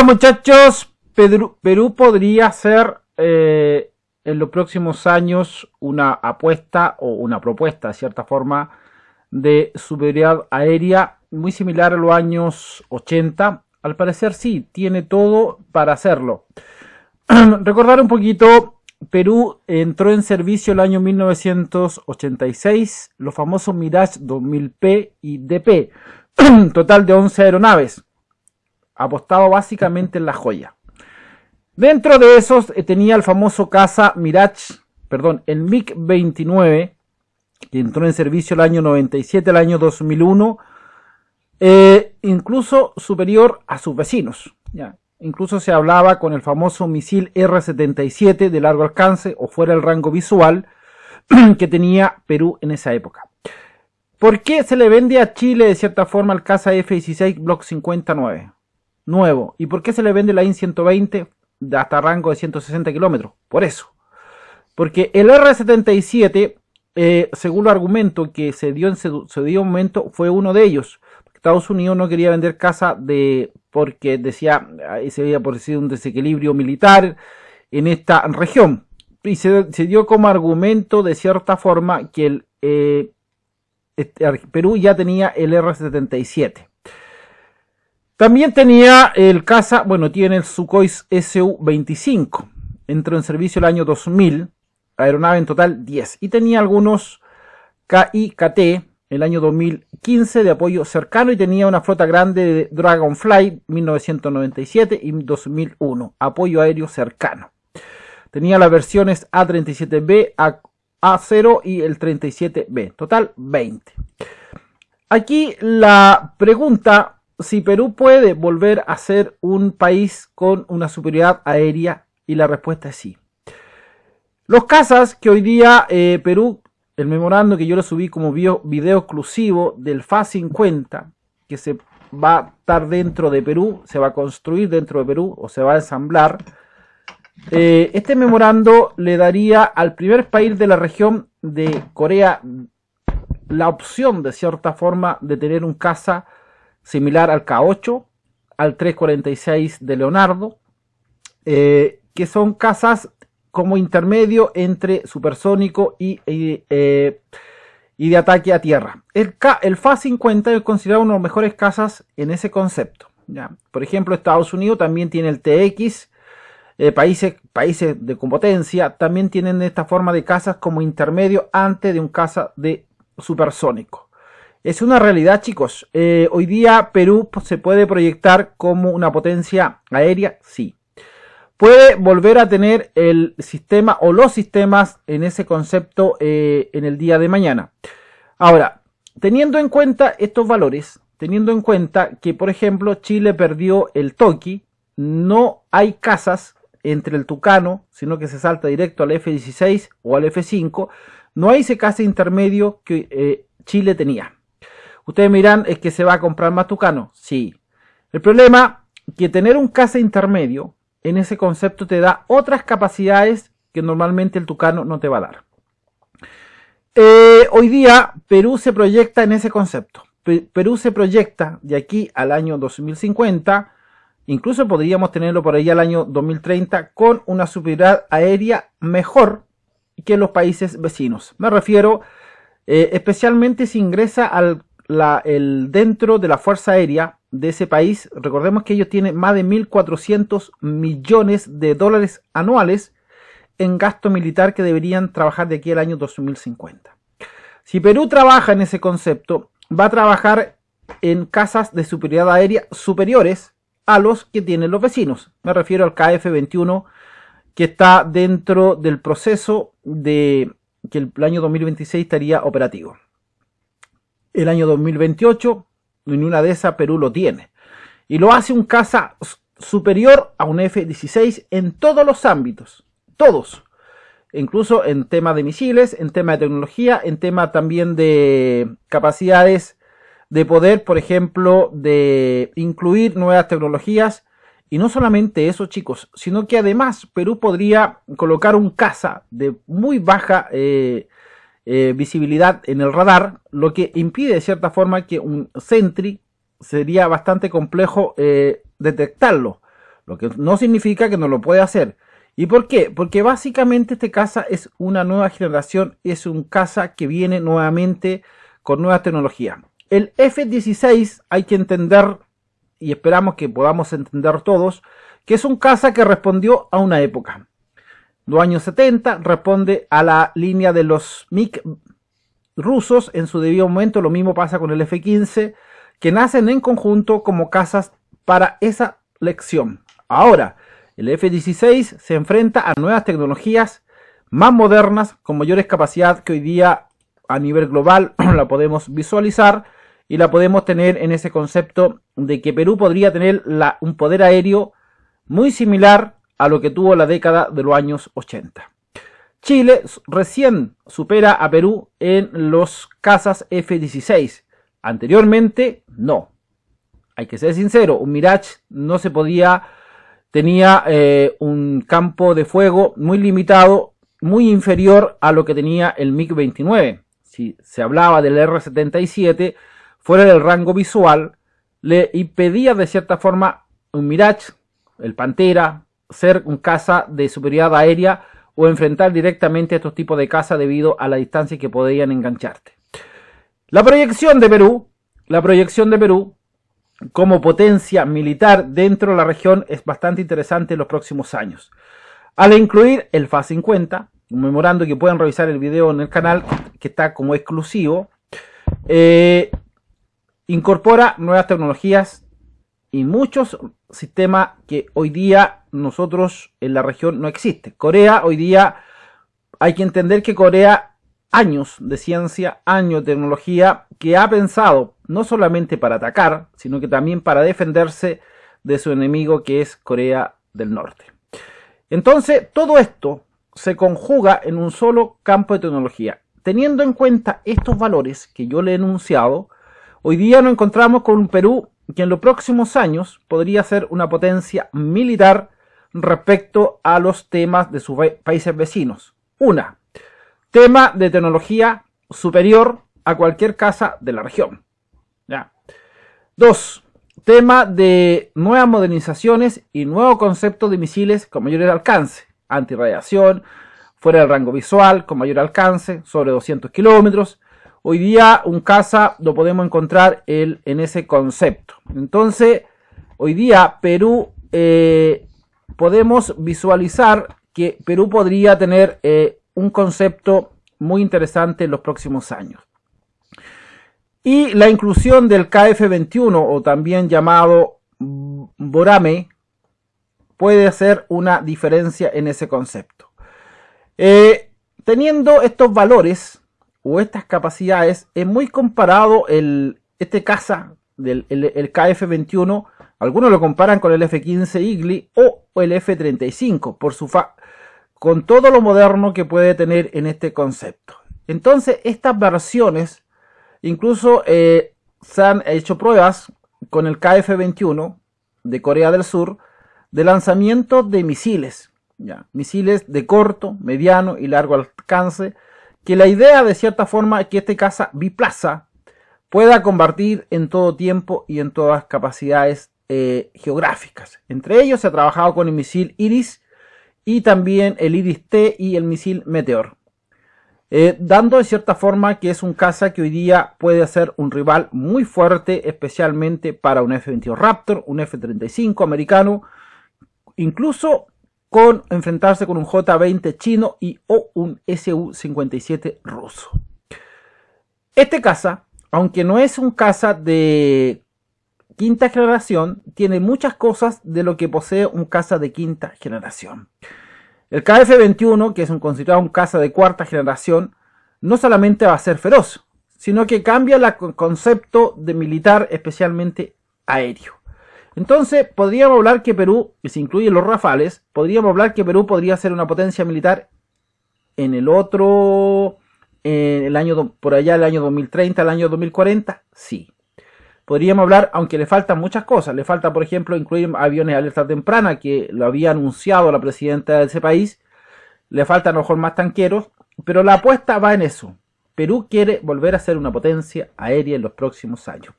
Muchachos, Perú podría ser en los próximos años una apuesta o una propuesta, de cierta forma, de superioridad aérea muy similar a los años 80. Al parecer sí, tiene todo para hacerlo. Recordar un poquito, Perú entró en servicio el año 1986, los famosos Mirage 2000P y DP, total de 11 aeronaves, apostado básicamente en la joya. Dentro de esos tenía el famoso caza Mirage, el MiG-29, que entró en servicio el año 97, el año 2001, incluso superior a sus vecinos. ¿Ya? Incluso se hablaba con el famoso misil R-77 de largo alcance o fuera del rango visual que tenía Perú en esa época. ¿Por qué se le vende a Chile de cierta forma el caza F-16 Block 59? Nuevo. ¿Y por qué se le vende la IN-120 de hasta rango de 160 kilómetros? Por eso. Porque el R-77, según el argumento que se dio en su momento, fue uno de ellos. Estados Unidos no quería vender caza porque decía ahí se había producido un desequilibrio militar en esta región. Y se dio como argumento de cierta forma que Perú ya tenía el R-77. También tenía el caza, tiene el Sukhoi Su-25. Entró en servicio el año 2000, aeronave en total 10. Y tenía algunos KI-KT el año 2015 de apoyo cercano y tenía una flota grande de Dragonfly 1997 y 2001, apoyo aéreo cercano. Tenía las versiones A37B, A0 y el 37B, total 20. Aquí la pregunta, si Perú puede volver a ser un país con una superioridad aérea, y la respuesta es sí. Los cazas que hoy día Perú, el memorando que yo le subí como video exclusivo del FA-50, que se va a estar dentro de Perú, se va a construir dentro de Perú o se va a ensamblar. Este memorando le daría al primer país de la región de Corea la opción de cierta forma de tener un caza similar al K-8, al 346 de Leonardo, que son cazas como intermedio entre supersónico y de ataque a tierra. El FA-50 es considerado uno de los mejores cazas en ese concepto. ¿Ya? Por ejemplo, Estados Unidos también tiene el TX, países de competencia también tienen esta forma de cazas como intermedio antes de un caza de supersónico. Es una realidad, chicos. Hoy día Perú se puede proyectar como una potencia aérea, sí. Puede volver a tener el sistema o los sistemas en ese concepto en el día de mañana. Ahora, teniendo en cuenta estos valores, teniendo en cuenta que, por ejemplo, Chile perdió el Toki, no hay cazas entre el Tucano, sino que se salta directo al F-16 o al F-5, no hay ese caza intermedio que Chile tenía. Ustedes me dirán, ¿es que se va a comprar más Tucano? Sí. El problema es que tener un caza intermedio en ese concepto te da otras capacidades que normalmente el Tucano no te va a dar. Hoy día Perú se proyecta en ese concepto. Perú se proyecta de aquí al año 2050, incluso podríamos tenerlo por ahí al año 2030, con una superioridad aérea mejor que los países vecinos. Me refiero especialmente si ingresa dentro de la Fuerza Aérea de ese país. Recordemos que ellos tienen más de 1.400 millones de dólares anuales en gasto militar que deberían trabajar de aquí al año 2050. Si Perú trabaja en ese concepto, va a trabajar en cazas de superioridad aérea superiores a los que tienen los vecinos. Me refiero al KF-21, que está dentro del proceso de que el año 2026 estaría operativo. El año 2028, en una de esas Perú lo tiene. Y lo hace un caza superior a un F-16 en todos los ámbitos. Todos. Incluso en tema de misiles, en tema de tecnología, en tema también de capacidades de poder, por ejemplo, de incluir nuevas tecnologías. Y no solamente eso, chicos, sino que además Perú podría colocar un caza de muy baja visibilidad en el radar, lo que impide de cierta forma que un Sentry sería bastante complejo detectarlo. lo que no significa que no lo puede hacer. ¿Y por qué? Porque básicamente este caza es una nueva generación, es un caza que viene nuevamente con nueva tecnología. El F-16 hay que entender, y esperamos que podamos entender todos, que es un caza que respondió a una época. Los años 70 responde a la línea de los MiG rusos en su debido momento. Lo mismo pasa con el F-15, que nacen en conjunto como cazas para esa lección. Ahora, el F-16 se enfrenta a nuevas tecnologías más modernas, con mayores capacidades que hoy día a nivel global la podemos visualizar y la podemos tener en ese concepto de que Perú podría tener un poder aéreo muy similar a lo que tuvo la década de los años 80. Chile recién supera a Perú en los cazas F-16. Anteriormente, no. Hay que ser sincero, un Mirage no se podía, tenía un campo de fuego muy limitado, muy inferior a lo que tenía el MiG-29. Si se hablaba del R-77, fuera del rango visual, le impedía de cierta forma un Mirage, el Pantera, ser un caza de superioridad aérea o enfrentar directamente a estos tipos de caza debido a la distancia que podían engancharte. La proyección de Perú como potencia militar dentro de la región es bastante interesante en los próximos años. Al incluir el FA-50, un memorando que pueden revisar el video en el canal, que está como exclusivo, incorpora nuevas tecnologías y muchos sistemas que hoy día nosotros en la región no existe. Corea hoy día, hay que entender que Corea, años de ciencia, años de tecnología, que ha pensado no solamente para atacar, sino que también para defenderse de su enemigo, que es Corea del Norte. Entonces, todo esto se conjuga en un solo campo de tecnología. Teniendo en cuenta estos valores que yo le he enunciado, hoy día nos encontramos con un Perú que en los próximos años podría ser una potencia militar respecto a los temas de sus países vecinos. Tema de tecnología superior a cualquier casa de la región. ¿Ya? 2. Tema de nuevas modernizaciones y nuevos conceptos de misiles con mayor alcance, antirradiación, fuera del rango visual, con mayor alcance, sobre 200 kilómetros. Hoy día un caza lo podemos encontrar en ese concepto. Entonces, hoy día Perú, podemos visualizar que Perú podría tener un concepto muy interesante en los próximos años. Y la inclusión del KF-21, o también llamado Borame, puede hacer una diferencia en ese concepto. Teniendo estos valores o estas capacidades, es muy comparado este caza del el KF-21. Algunos lo comparan con el F-15 Eagle o el F-35 por con todo lo moderno que puede tener en este concepto. Entonces, estas versiones, incluso se han hecho pruebas con el KF-21 de Corea del Sur de lanzamiento de misiles, ¿ya? Misiles de corto, mediano y largo alcance, que la idea de cierta forma es que este caza biplaza pueda combatir en todo tiempo y en todas capacidades geográficas. Entre ellos se ha trabajado con el misil Iris y también el Iris-T y el misil Meteor, dando de cierta forma que es un caza que hoy día puede ser un rival muy fuerte, especialmente para un F-22 Raptor, un F-35 americano, incluso con enfrentarse con un J-20 chino o un Su-57 ruso. Este caza, aunque no es un caza de quinta generación, tiene muchas cosas de lo que posee un caza de quinta generación. El KF-21, que es considerado un caza de cuarta generación, no solamente va a ser feroz, sino que cambia el concepto de militar, especialmente aéreo. Entonces, podríamos hablar que Perú, que se incluyen los Rafales, podríamos hablar que Perú podría ser una potencia militar en el año, por allá, el año 2030, el año 2040, sí. Podríamos hablar, aunque le faltan muchas cosas. Le falta, por ejemplo, incluir aviones de alerta temprana, que lo había anunciado la presidenta de ese país. Le faltan a lo mejor más tanqueros, pero la apuesta va en eso. Perú quiere volver a ser una potencia aérea en los próximos años.